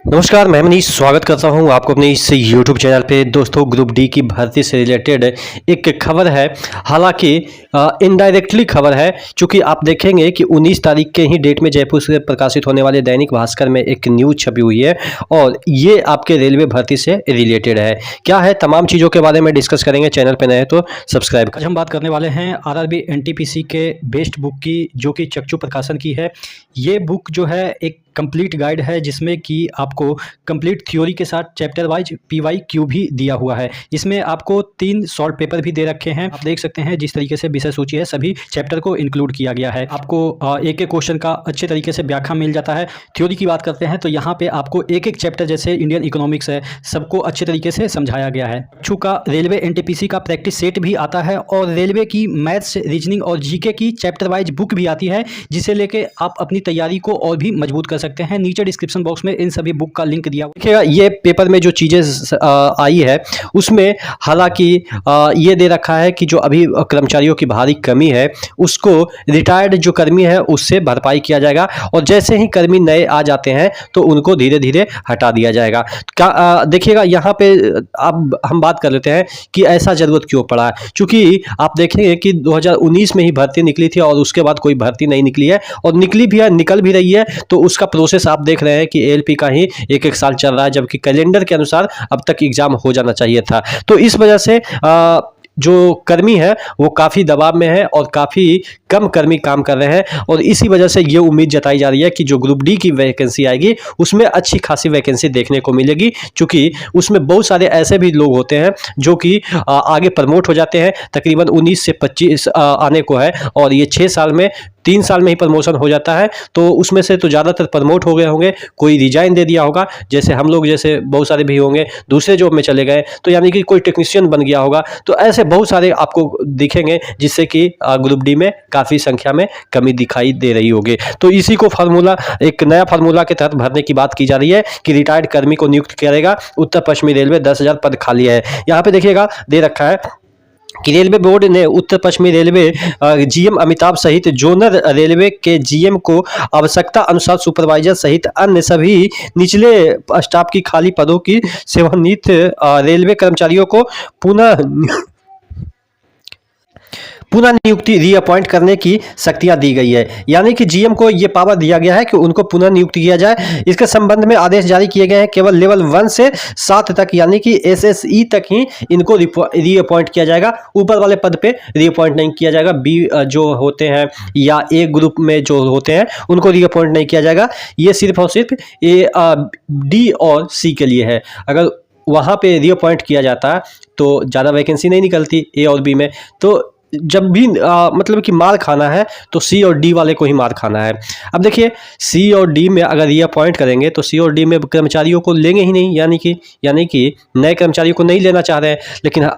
नमस्कार, मैं मनीष स्वागत करता हूं आपको अपने इस यूट्यूब चैनल पे। दोस्तों, ग्रुप डी की भर्ती से रिलेटेड एक खबर है, हालांकि इनडायरेक्टली खबर है, चूँकि आप देखेंगे कि 19 तारीख के ही डेट में जयपुर से प्रकाशित होने वाले दैनिक भास्कर में एक न्यूज़ छपी हुई है और ये आपके रेलवे भर्ती से रिलेटेड है। क्या है, तमाम चीज़ों के बारे में डिस्कस करेंगे। चैनल पर नए हैं तो सब्सक्राइब। आज हम बात करने वाले हैं आरआरबी एनटीपीसी के बेस्ट बुक की, जो कि चक्षु प्रकाशन की है। ये बुक जो है एक कंप्लीट गाइड है, जिसमें कि आपको कंप्लीट थ्योरी के साथ चैप्टर वाइज PYQ भी दिया हुआ है। इसमें आपको 3 शॉर्ट पेपर भी दे रखे हैं। आप देख सकते हैं जिस तरीके से विषय सूची है, सभी चैप्टर को इंक्लूड किया गया है। आपको एक एक क्वेश्चन का अच्छे तरीके से व्याख्या मिल जाता है। थ्योरी की बात करते हैं तो यहाँ पे आपको एक एक चैप्टर, जैसे इंडियन इकोनॉमिक्स है, सबको अच्छे तरीके से समझाया गया है। चक्षु का रेलवे NTPC का प्रैक्टिस सेट भी आता है और रेलवे की मैथ्स, रीजनिंग और GK की चैप्टर वाइज बुक भी आती है, जिसे लेके आप अपनी तैयारी को और भी मजबूत कर सकते हैं। नीचे डिस्क्रिप्शन बॉक्स में इन सभी बुक का लिंक दिया हुआ है। देखिएगा, ये पेपर में जो चीज़ें आई है उसमें हालांकि ये दे रखा है कि जो अभी कर्मचारियों की भारी कमी है उसको रिटायर्ड जो कर्मी है उससे भरपाई किया जाएगा, और जैसे ही कर्मी नए आ जाते हैं तो उनको धीरे धीरे हटा दिया जाएगा। देखिएगा, यहाँ पे अब हम बात कर लेते हैं कि ऐसा ज़रूरत क्यों पड़ा है। चूँकि आप देखेंगे कि 2019 में ही भर्ती निकली थी और उसके बाद कोई भर्ती नहीं निकली है, और निकली भी है, निकल भी रही है, तो उसका प्रोसेस आप देख रहे हैं कि ALP का ही एक साल चल रहा है, जबकि कैलेंडर के अनुसार अब तक एग्जाम हो जाना चाहिए था। तो इस वजह से जो कर्मी है वो काफ़ी दबाव में है और काफ़ी कम कर्मी काम कर रहे हैं, और इसी वजह से ये उम्मीद जताई जा रही है कि जो ग्रुप डी की वैकेंसी आएगी उसमें अच्छी खासी वैकेंसी देखने को मिलेगी, क्योंकि उसमें बहुत सारे ऐसे भी लोग होते हैं जो कि आगे प्रमोट हो जाते हैं। तकरीबन 19 से 25 आने को है, और ये 6 साल में 3 साल में ही प्रमोशन हो जाता है। तो उसमें से तो ज़्यादातर प्रमोट हो गए होंगे, कोई रिजाइन दे दिया होगा, जैसे हम लोग जैसे बहुत सारे भी होंगे दूसरे जॉब में चले गए, तो यानी कि कोई टेक्नीशियन बन गया होगा। तो ऐसे बहुत सारे आपको दिखेंगे, जिससे कि ग्रुप डी में काफ़ी संख्या में कमी दिखाई दे रही होगी। तो इसी को फार्मूला, एक नया फार्मूला के तहत भरने की बात की जा रही है कि रिटायर्ड कर्मी को नियुक्त करेगा उत्तर पश्चिमी रेलवे। 10,000 पद खाली है। यहाँ पे देखिएगा दे रखा है कि रेलवे बोर्ड ने उत्तर पश्चिमी रेलवे GM अमिताभ सहित जोनल रेलवे के GM को आवश्यकता अनुसार सुपरवाइजर सहित अन्य सभी निचले स्टाफ की खाली पदों की सेवानिवृत्त रेलवे कर्मचारियों को पुनः नियुक्ति रीअपॉइंट करने की शक्तियां दी गई है। यानी कि GM को यह पावर दिया गया है कि उनको पुनः नियुक्त किया जाए। इसके संबंध में आदेश जारी किए गए हैं। केवल लेवल 1 से 7 तक, यानी कि SSE तक ही इनको रीअपॉइंट किया जाएगा। ऊपर वाले पद पे रीअपॉइंट नहीं किया जाएगा। B जो होते हैं या A ग्रुप में जो होते हैं उनको रीअपॉइंट नहीं किया जाएगा। ये सिर्फ और सिर्फ D और C के लिए है। अगर वहाँ पे रीअपॉइंट किया जाता तो ज़्यादा वैकेंसी नहीं निकलती A और B में। तो जब भी मतलब कि मार खाना है तो C और D वाले को ही मार खाना है। अब देखिए, C और D में अगर रीअपॉइंट करेंगे तो C और D में कर्मचारियों को लेंगे ही नहीं, यानी कि नए कर्मचारियों को नहीं लेना चाह रहे हैं। लेकिन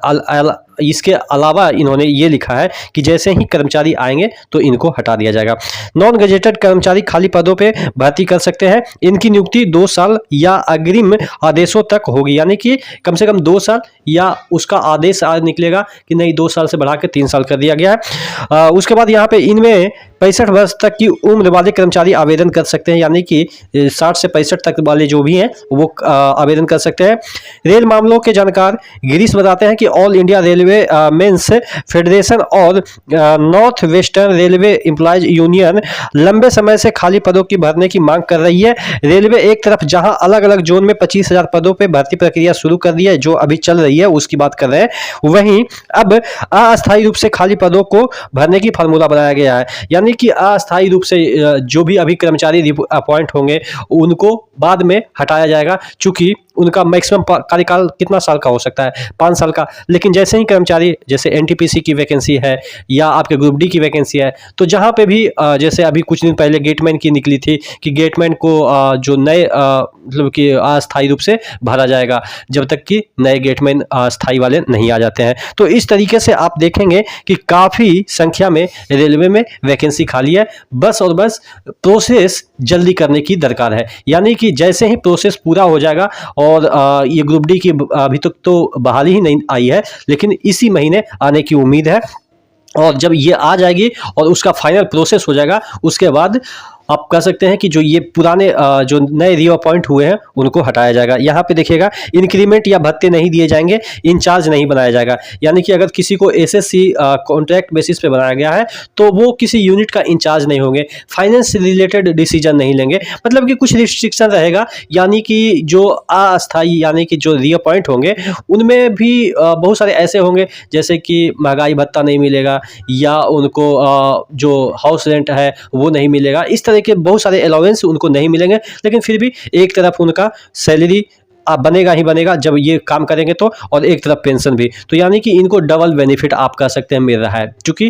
इसके अलावा इन्होंने ये लिखा है कि जैसे ही कर्मचारी आएंगे तो इनको हटा दिया जाएगा। नॉन गजेटेड कर्मचारी खाली पदों पे भर्ती कर सकते हैं। इनकी नियुक्ति 2 साल या अग्रिम आदेशों तक होगी, यानी कि कम से कम 2 साल या उसका आदेश आज निकलेगा कि नहीं 2 साल से बढ़ा के 3 साल कर दिया गया है। उसके बाद यहाँ पे इनमें 65 वर्ष तक की उम्र वाले कर्मचारी आवेदन कर सकते हैं, यानी कि 60 से 65 तक वाले जो भी हैं वो आवेदन कर सकते हैं। रेल मामलों के जानकार गिरीश बताते हैं कि all India railway men's federation और north western railway employees union लंबे समय से खाली पदों की भरने की मांग कर रही है। रेलवे एक तरफ जहां अलग अलग जोन में 25,000 पदों पर भर्ती प्रक्रिया शुरू कर दी है, जो अभी चल रही है उसकी बात कर रहे हैं, वहीं अब अस्थायी रूप से खाली पदों को भरने की फार्मूला बनाया गया है। यानी कि अस्थायी रूप से जो भी अभी कर्मचारी अपॉइंट होंगे उनको बाद में हटाया जाएगा, चूंकि उनका मैक्सिमम कार्यकाल कितना साल का हो सकता है, 5 साल का। लेकिन जैसे ही कर्मचारी, जैसे NTPC की वैकेंसी है या आपके ग्रुप डी की वैकेंसी है, तो जहाँ पे भी जैसे अभी कुछ दिन पहले गेटमैन की निकली थी कि गेटमैन को जो नए मतलब कि अस्थायी रूप से भरा जाएगा जब तक कि नए गेटमैन अस्थायी वाले नहीं आ जाते हैं। तो इस तरीके से आप देखेंगे कि काफ़ी संख्या में रेलवे में वैकेंसी खाली है। बस और बस प्रोसेस जल्दी करने की दरकार है, यानी कि जैसे ही प्रोसेस पूरा हो जाएगा, और ये ग्रुप डी की अभी तक तो बहाली ही नहीं आई है, लेकिन इसी महीने आने की उम्मीद है। और जब ये आ जाएगी और उसका फाइनल प्रोसेस हो जाएगा, उसके बाद आप कह सकते हैं कि जो ये पुराने जो नए रीअपॉइंट हुए हैं उनको हटाया जाएगा। यहाँ पे देखिएगा इंक्रीमेंट या भत्ते नहीं दिए जाएंगे, इंचार्ज नहीं बनाया जाएगा। यानी कि अगर किसी को एसएससी कॉन्ट्रैक्ट बेसिस पे बनाया गया है तो वो किसी यूनिट का इंचार्ज नहीं होंगे, फाइनेंस रिलेटेड डिसीजन नहीं लेंगे, मतलब कि कुछ रिस्ट्रिक्शन रहेगा। यानी कि जो अस्थायी यानी कि जो रीअपॉइंट होंगे उनमें भी बहुत सारे ऐसे होंगे जैसे कि महंगाई भत्ता नहीं मिलेगा या उनको जो हाउस रेंट है वो नहीं मिलेगा। इस तरह के बहुत सारे अलाउंस उनको नहीं मिलेंगे, लेकिन फिर भी एक तरफ उनका सैलरी बनेगा ही बनेगा जब ये काम करेंगे तो, और एक तरफ पेंशन भी। तो यानी कि इनको डबल बेनिफिट आप कह सकते हैं मिल रहा है, क्योंकि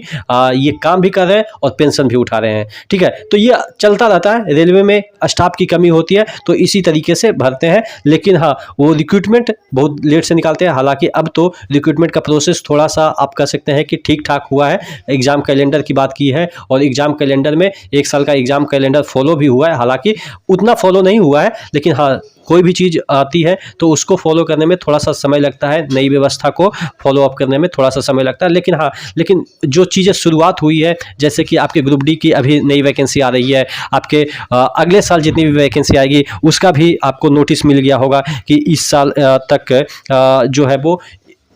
ये काम भी कर रहे हैं और पेंशन भी उठा रहे हैं। ठीक है, तो ये चलता रहता है। रेलवे में स्टाफ की कमी होती है तो इसी तरीके से भरते हैं, लेकिन हाँ वो रिक्रूटमेंट बहुत लेट से निकालते हैं। हालांकि अब तो रिक्रूटमेंट का प्रोसेस थोड़ा सा आप कह सकते हैं कि ठीक ठाक हुआ है। एग्जाम कैलेंडर की बात की है और एग्जाम कैलेंडर में 1 साल का एग्जाम कैलेंडर फॉलो भी हुआ है। हालांकि उतना फॉलो नहीं हुआ है, लेकिन हाँ कोई भी चीज़ आती है तो उसको फॉलो करने में थोड़ा सा समय लगता है, नई व्यवस्था को फॉलो अप करने में थोड़ा सा समय लगता है। लेकिन हाँ, लेकिन जो चीज़ें शुरुआत हुई है, जैसे कि आपके ग्रुप डी की अभी नई वैकेंसी आ रही है, आपके अगले साल जितनी भी वैकेंसी आएगी उसका भी आपको नोटिस मिल गया होगा कि इस साल तक जो है वो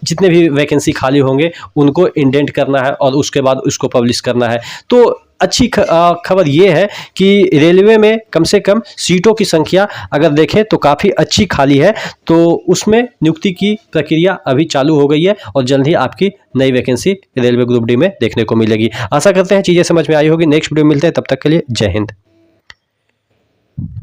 जितने भी वैकेंसी खाली होंगे उनको इंडेंट करना है और उसके बाद उसको पब्लिश करना है। तो अच्छी खबर ये है कि रेलवे में कम से कम सीटों की संख्या अगर देखें तो काफ़ी अच्छी खाली है, तो उसमें नियुक्ति की प्रक्रिया अभी चालू हो गई है और जल्द ही आपकी नई वैकेंसी रेलवे ग्रुप डी में देखने को मिलेगी। आशा करते हैं चीज़ें समझ में आई होगी। नेक्स्ट वीडियो मिलते हैं, तब तक के लिए जय हिंद।